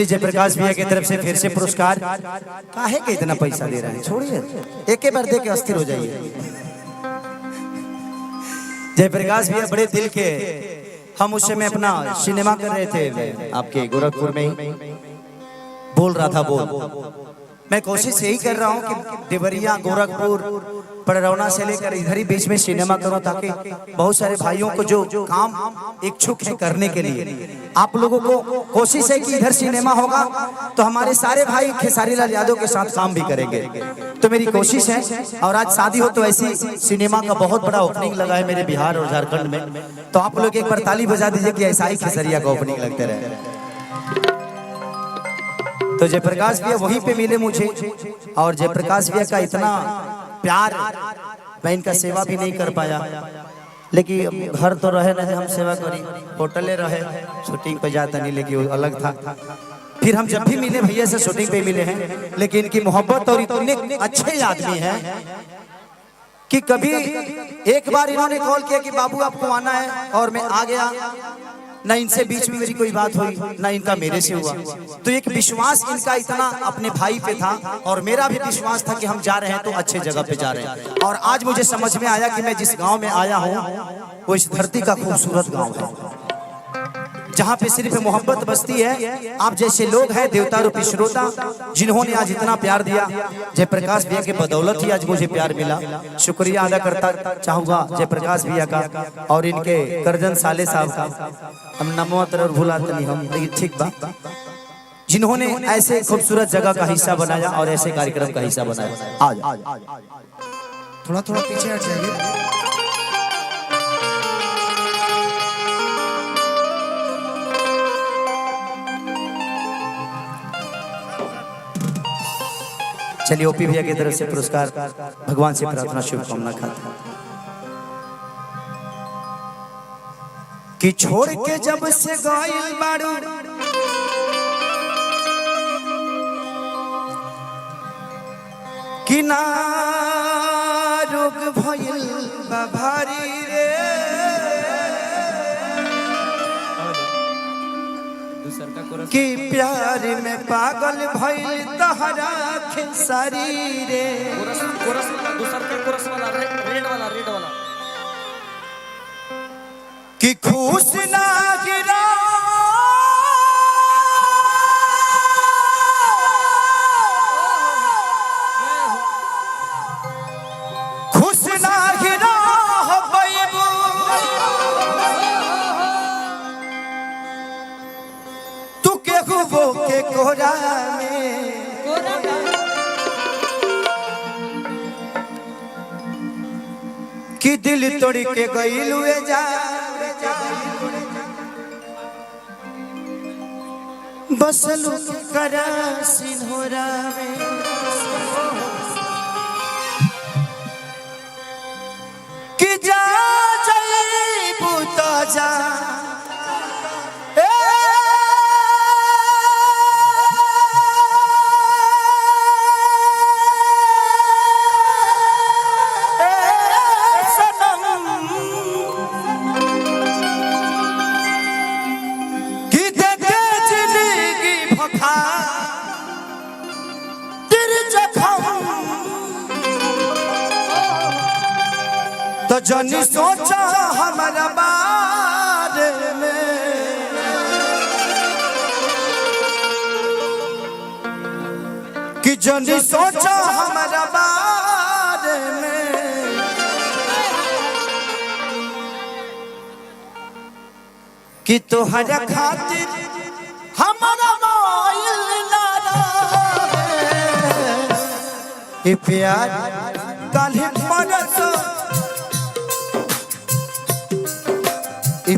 चलिए जयप्रकाश भैया की तरफ से फिर से पुरस्कार। काहे के इतना पैसा दे रहे हैं, छोड़िए, एक बार दे के अस्थिर हो जाइए। जयप्रकाश भैया बड़े दिल के। हम उस समय अपना सिनेमा कर रहे थे आपके गोरखपुर में ही। बोल रहा था बोल, मैं कोशिश यही कर रहा हूँ कि देवरिया गोरखपुर पड़रौना से लेकर इधर ही बीच में सिनेमा करूं, ताकि बहुत सारे भाइयों को जो काम इच्छुक है करने के लिए, आप लोगों को कोशिश है कि इधर सिनेमा होगा तो हमारे सारे भाई खेसारी लाल यादव के साथ काम भी करेंगे। तो मेरी कोशिश है, और आज शादी हो तो ऐसी सिनेमा का बहुत बड़ा ओपनिंग लगा है मेरे बिहार और झारखंड में, तो आप लोग एक बार ताली बजा दीजिए कि ऐसा ही खेसरिया का ओपनिंग लगते रहे। तो जयप्रकाश भैया वहीं पे मिले मुझे, और जयप्रकाश भैया का इतना प्यार, मैं इनका सेवा भी नहीं कर पाया, लेकिन घर तो रहे नहीं, हम सेवा करी, होटले रहे, शूटिंग पे जाता नहीं, लेकिन वो अलग था। फिर हम जब भी मिले भैया से शूटिंग पे मिले हैं, लेकिन इनकी मोहब्बत और इतने अच्छे आदमी हैं कि कभी एक बार इन्होंने कॉल किया कि बाबू आपको आना है, और मैं आ गया। ना इनसे बीच में मेरी कोई बात हुई, ना इनका मेरे से हुआ। तो एक विश्वास इनका इतना अपने भाई पे था, और मेरा भी विश्वास था कि हम जा रहे हैं तो अच्छे जगह पे जा रहे हैं। और आज मुझे समझ में आया कि मैं जिस गांव में आया हूँ वो इस धरती का खूबसूरत गांव है, जहाँ पे सिर्फ मोहब्बत बसती है। आप जैसे लोग हैं देवता रूपी श्रोता, जिन्होंने आज इतना प्यार दिया। जयप्रकाश भैया के बदौलत ही आज मुझे प्यार मिला। शुक्रिया अदा करता चाहूँगा जयप्रकाश भैया का और इनके करजन साले साहब का। हम नमो तरह भुलाते नहीं हम, लेकिन ठीक बात, जिन्होंने ऐसे खूबसूरत जगह का हिस्सा बनाया और ऐसे कार्यक्रम का हिस्सा बनाया। आज थोड़ा थोड़ा पीछे हट जाइए। चलिए ओपी भैया की तरफ से पुरस्कार, भगवान से प्रार्थना शुभकामना खाते कि छोड़ के जब से गायल बाड़ू कि ना रोग भइल बा भारी रे, कि प्यार में पागल भइल तहरा खेसारी रे। रेड वाला कि खुश ना गिरा खुश ना गिरा हो बैबू, तू के हुबो के कोरा में कि दिल तोड़ के गइल हुए जा, बसलू करा सिन्होरा में, कि जा जइबू तो जा तो जनी सोचा हमारा बारे में, कि जनी सोचा हमारा बारे में, कि तोहरा खातिर हमारा मोइल ना रहे, प्यार काल्हि परसो,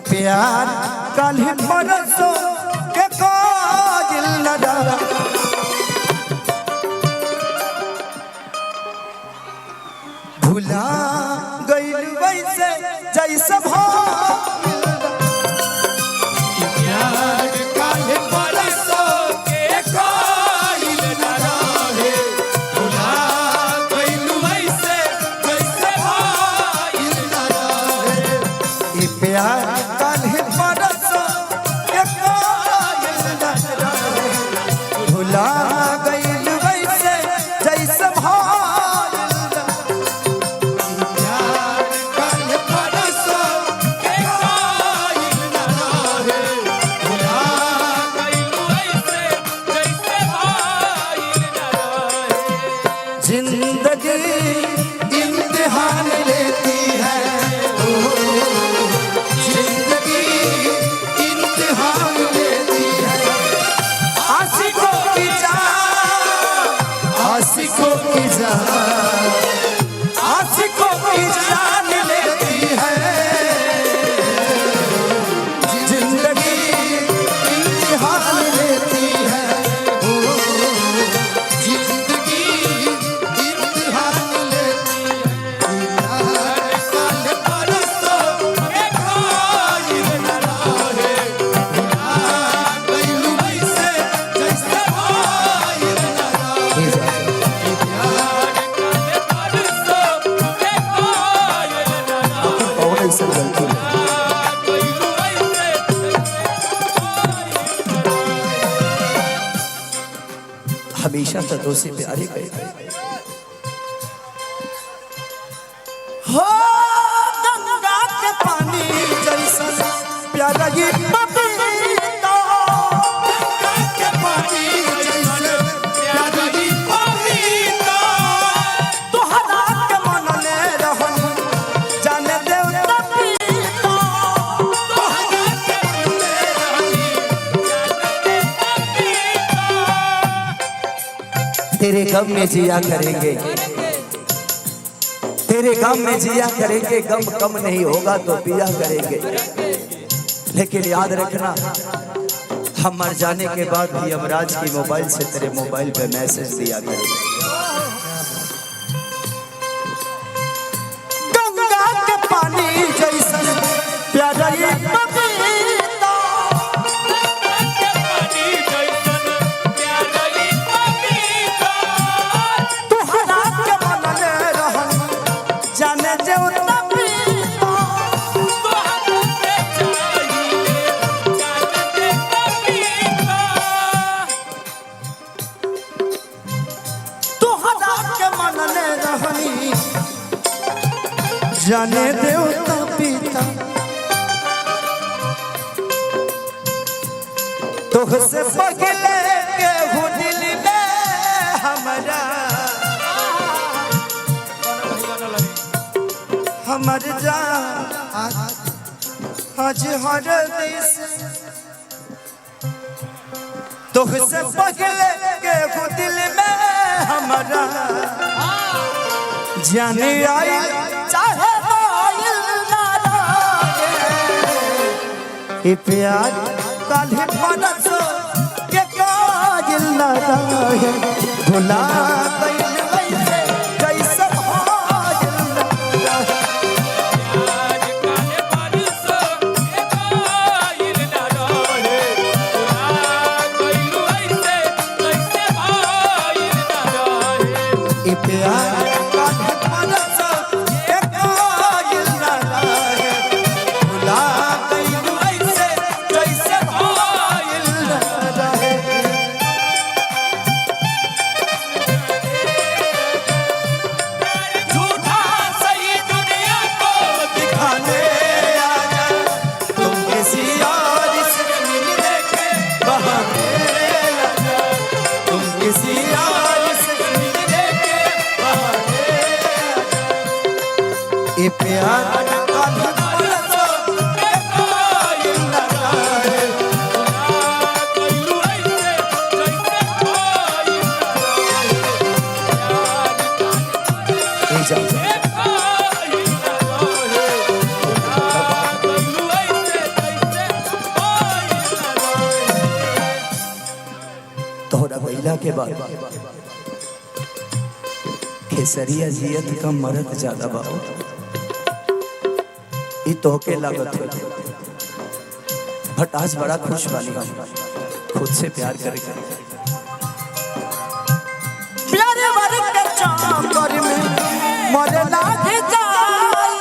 प्यार काल्हि परसो के काजिल न रहा, भुला गइल वैसे जैसे प्यार काल्हि परसो के हमेशा तो से प्यारे गए हो गंगा के पानी जैसा प्यारा ये पपीता गंगा के पानी जैसा प्यारा ये पपीता तोहरा के मन ले रहन जाने देवता पीता तोहरा के मन ले रहन तेरे गम में जिया करेंगे तेरे गम में जिया करेंगे गम कम नहीं होगा तो पिया करेंगे लेकिन याद रखना हम मर जाने के बाद भी यमराज की मोबाइल से तेरे मोबाइल पे मैसेज दिया करेंगे गंगा के पानी जैसा प्यारा ये पपीता तोहरा के मन ले रहन जाने देवता पीता तोहरा के मन ले रहनी जाने देवता पीता तुझसे पगले के हो दिल में हमारा हमर जान आज हर देश तुझसे पगले के हो दिल में हमारा जाने आई चाहे आइल ना रहे प्यार काल्हि परस के काजिल ना रहे भुला गइल वैसे जैसे भाजिल ना रहे प्यार काल्हि परस के काजिल ना रहे भुला गइल वैसे जैसे भाजिल ना रहे झूठा सही दुनिया को दिखाने आया तुम किसी और से मिलने के बहाने आया तुम किसी और से मिलने के बहाने आया ये प्यार काल्हि परस के काजिल ना रहे तोहरा गइला के बाद खेसरिया जियत कम मरत ज्यादा बाबू ई तोहके लागत है बट आज बड़ा खुश बानी हम खुद से प्यार करे प्यारे वाले के चाकर में मरे लागे जाई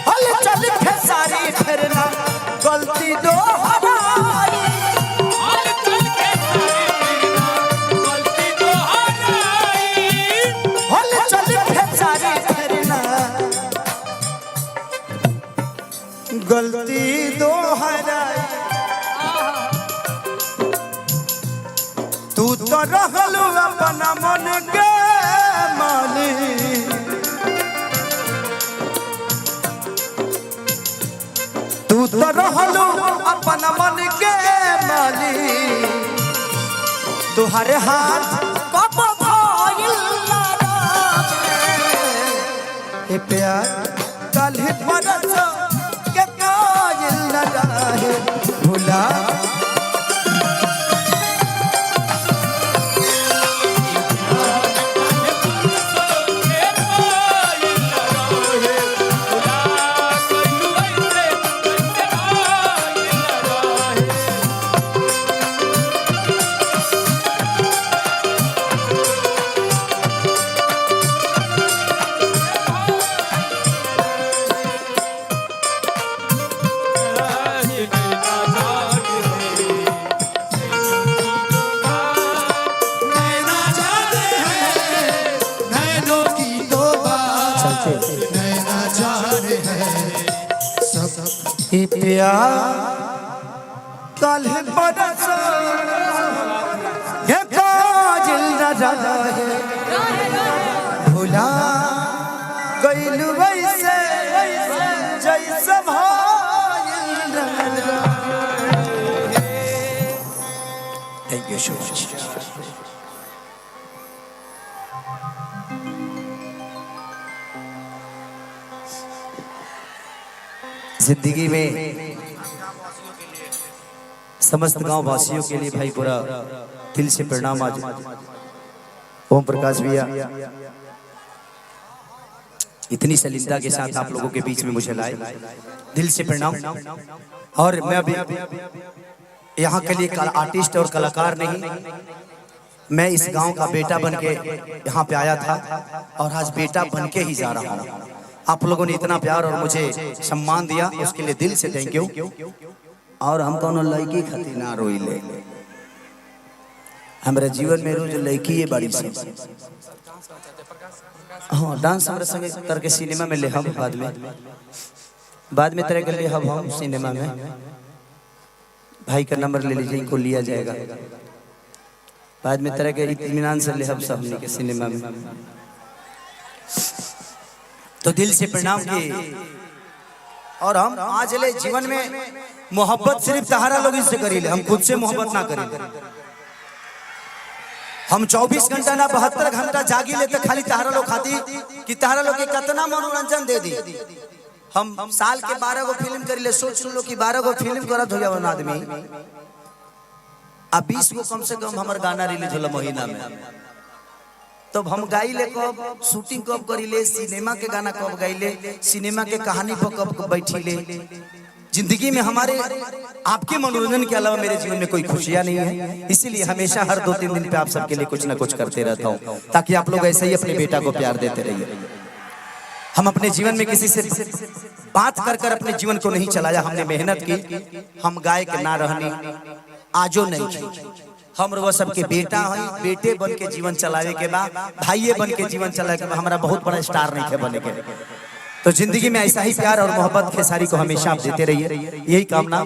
हल चल खेसारी फिरना गलती दोहराई हल चल खेसारी फिरना गलती दोहराई तू तो रहलू अपना मन के मालिक तू तो रहलू अपना मन के मालिक तुहरे हाथ कब भइल ना रहे प्यार काल्हि परस के काजिल ना रहे भुला ये प्यार कल बरस ये काजल न रहे भुला गइल वैसे जैसे भाइल थैंक यू सो मच। जिंदगी में समस्त गांव वासियों के लिए भाई पूरा दिल से प्रणाम। आज ओम प्रकाश भैया इतनी सलीमता के साथ आप लोगों के बीच में मुझे लाए, दिल से प्रणाम। और मैं अभी यहाँ के लिए आर्टिस्ट और कलाकार नहीं, मैं इस गांव का बेटा बन के यहाँ पे आया था और आज बेटा बन के ही जा रहा हूँ। आप लोगों ने इतना प्यार और मुझे सम्मान दिया, उसके लिए दिल से थैंक यू। और हम कोनो लड़की खातिर ना रोइले, हमारे जीवन में रोज लड़की ये बड़ी सी। हाँ, डांस हमारे संगे करके सिनेमा में ले हम बाद में तरह के लिए हम सिनेमा में भाई का नंबर ले लीजिए, इनको लिया जाएगा बाद में तरह के इत्मीनान से ले हम सब के सिनेमा में। तो दिल से प्रणाम किए। और हम आज ले जीवन में मोहब्बत सिर्फ तहारा लोग इससे करीले, हम खुद से मोहब्बत ना करें। हम 24 घंटा ना 72 घंटा जागी ले तो खाली तहारा लोग खाती कि तहारा लोग के कितना मनोरंजन दे दी। हम साल के 12 गो फिल्म करीले, सोच लो कि 12 गो फिल्म करत हो जावन आदमी, अब 20 गो कम से कम हमार गाना रिलीज होला महीना में। तब हम गाइले कब, शूटिंग कब करीले, सिनेमा के गाना कब गाइले, सिनेमा के कहानी पर कब बैठीले। जिंदगी में हमारे आपके मनोरंजन के अलावा मेरे जीवन में कोई खुशियां नहीं है, इसीलिए हमेशा हर 2-3 दिन पे आप सबके लिए कुछ ना कुछ करते रहता हूँ, ताकि आप लोग ऐसे ही अपने बेटा को प्यार देते रहिए। हम अपने जीवन में किसी से बात कर कर अपने जीवन को नहीं चलाया, हमने मेहनत की। हम गायक ना रहनी आजो नहीं की, हम वो सबके बेटा है, बेटे बन के जीवन चलावे के बाद, भाइये बन के जीवन चलावे के बाद, हमारा बहुत बड़ा स्टार नहीं है बने के। तो जिंदगी में ऐसा ही प्यार और मोहब्बत खेसारी को हमेशा आप देते रहिए, यही कामना।